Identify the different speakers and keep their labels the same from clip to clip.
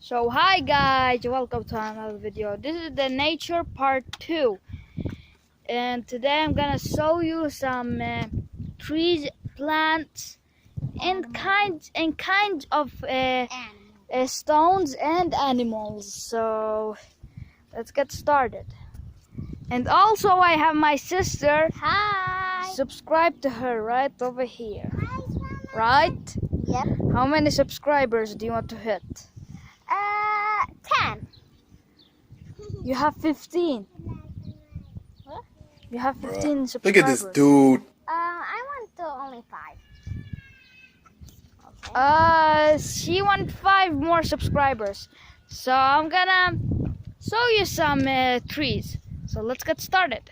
Speaker 1: So hi guys, welcome to another video. This is the nature part 2, and today I'm gonna show you some trees, plants, and kinds of stones and animals. So let's get started. And also I have my sister.
Speaker 2: Hi.
Speaker 1: Subscribe to her right over here. Right?
Speaker 2: Yep.
Speaker 1: How many subscribers do you want to hit?
Speaker 2: 10.
Speaker 1: You have 15.
Speaker 2: What?
Speaker 1: You have 15 subscribers.
Speaker 3: Look at this dude.
Speaker 2: I want to only 5. Okay.
Speaker 1: She wants 5 more subscribers. So I'm gonna show you some trees. So let's get started.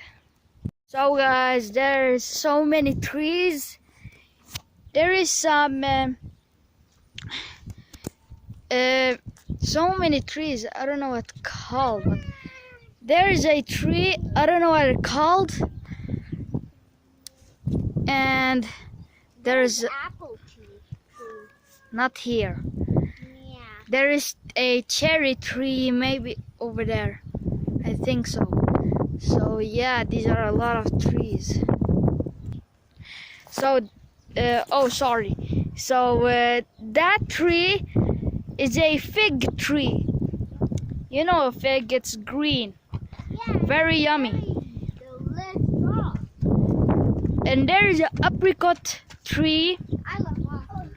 Speaker 1: So guys, there's so many trees. There is some so many trees. I don't know what it's called, but there is a tree. I don't know what it's called. And there's
Speaker 2: apple tree.
Speaker 1: not here.
Speaker 2: Yeah.
Speaker 1: There is a cherry tree maybe over there. I think so. So yeah, these are a lot of trees. So oh sorry. So that tree is a fig tree. You know a fig, it's green.
Speaker 2: Yeah.
Speaker 1: Very yummy.
Speaker 2: Delicious.
Speaker 1: And there is an apricot tree.
Speaker 2: I love apples.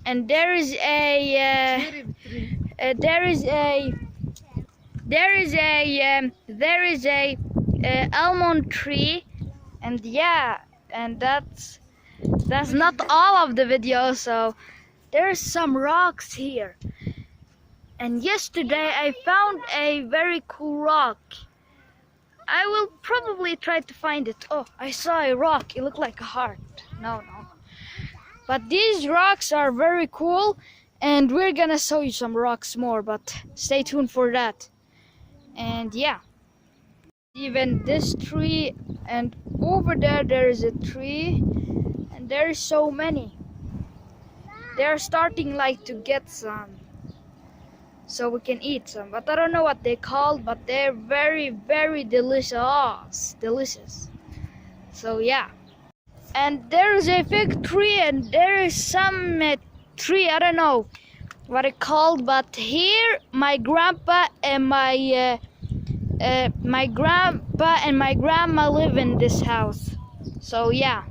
Speaker 1: And there is a almond tree, and yeah, and that's not all of the video. So there's some rocks here, and yesterday I found a very cool rock. I will probably try to find it. Oh, I saw a rock. It looked like a heart. No. But these rocks are very cool, and we're gonna show you some rocks more, but stay tuned for that. And yeah, even this tree, and over there is a tree, and there's so many. They're starting like to get some, so we can eat some, but I don't know what they called, but they're very, very delicious. So yeah. And there is a fig tree, and there is some tree, I don't know what it called, but here my grandpa and my grandma live in this house. So yeah.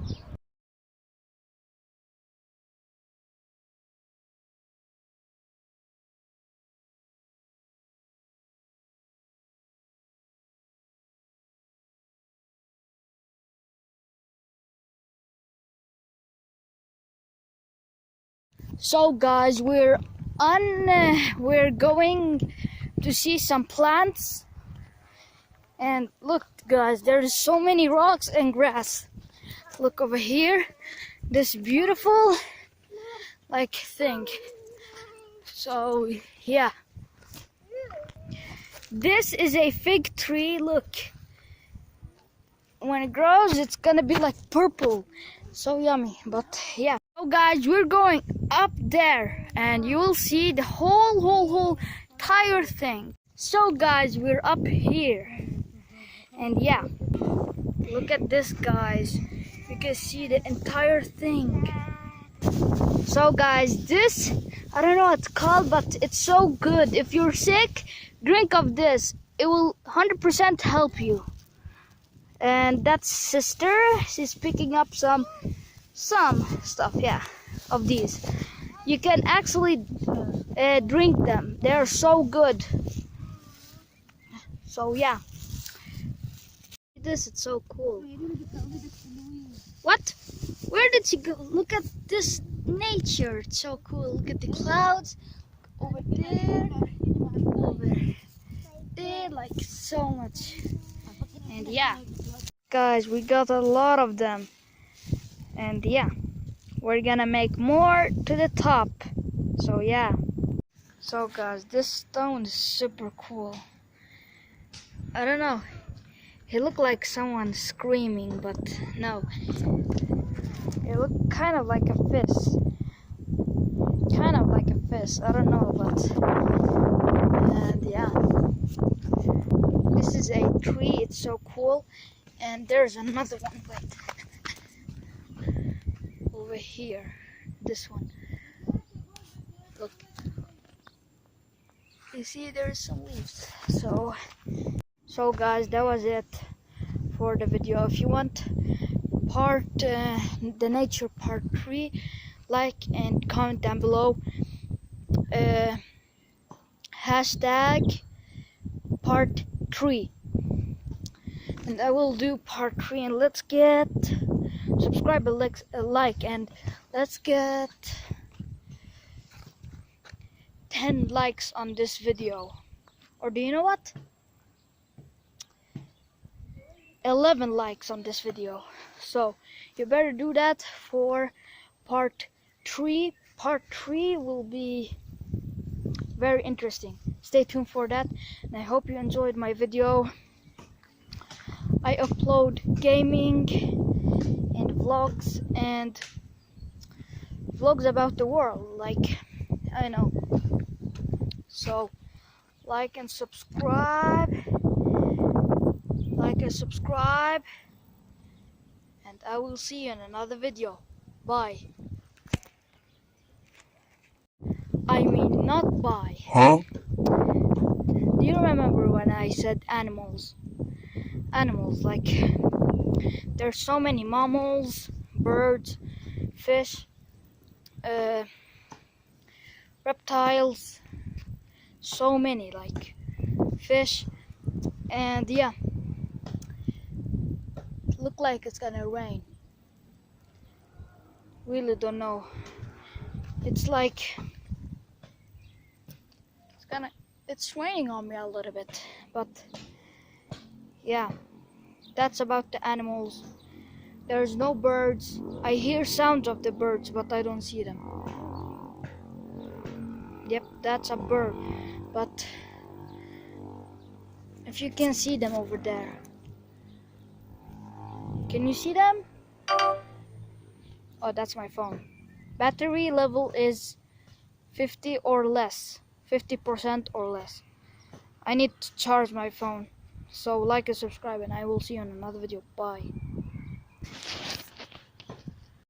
Speaker 1: So guys, we're going to see some plants, and look guys, there's so many rocks and grass. Look over here, this beautiful like thing. So yeah, this is a fig tree. Look, when it grows it's gonna be like purple, so yummy. But yeah, so guys, we're going up there, and you will see the whole entire thing. So guys, we're up here, and yeah, look at this guys, you can see the entire thing. So guys, this, I don't know what it's called, but it's so good. If you're sick, drink of this, it will 100% help you. And that's sister, she's picking up some stuff, yeah, of these. You can actually drink them. They're so good. So yeah, this is so cool. What? Where did she go? Look at this nature. It's so cool. Look at the clouds over there, like so much. And yeah, guys, we got a lot of them. And yeah, we're gonna make more to the top. So yeah. So guys, this stone is super cool. I don't know, it looked like someone screaming, but no, it looked kind of like a fist. I don't know, but tree. It's so cool. And there's another one. Wait. Over here. This one. Look. You see, there's some leaves. So guys, that was it for the video. If you want the nature part 3, like and comment down below. Hashtag part 3, and I will do part 3. And let's get subscribe, a like, and let's get 10 likes on this video. Or do you know what? 11 likes on this video. So you better do that for part 3. Part 3 will be very interesting. Stay tuned for that, and I hope you enjoyed my video. I upload gaming and vlogs about the world, like, I know. So like and subscribe, and I will see you in another video. Bye. I mean, not bye.
Speaker 3: Huh?
Speaker 1: Do you remember when I said animals? Animals, like, there's so many mammals, birds, fish, reptiles, so many, like fish. And yeah, look like it's gonna rain. Really don't know. It's like it's raining on me a little bit, but yeah, that's about the animals. There's no birds. I hear sounds of the birds, but I don't see them. Yep, that's a bird, but if you can see them over there. Can you see them? Oh, that's my phone. Battery level is 50 or less. 50% or less. I need to charge my phone. So like and subscribe, and I will see you in another video. Bye.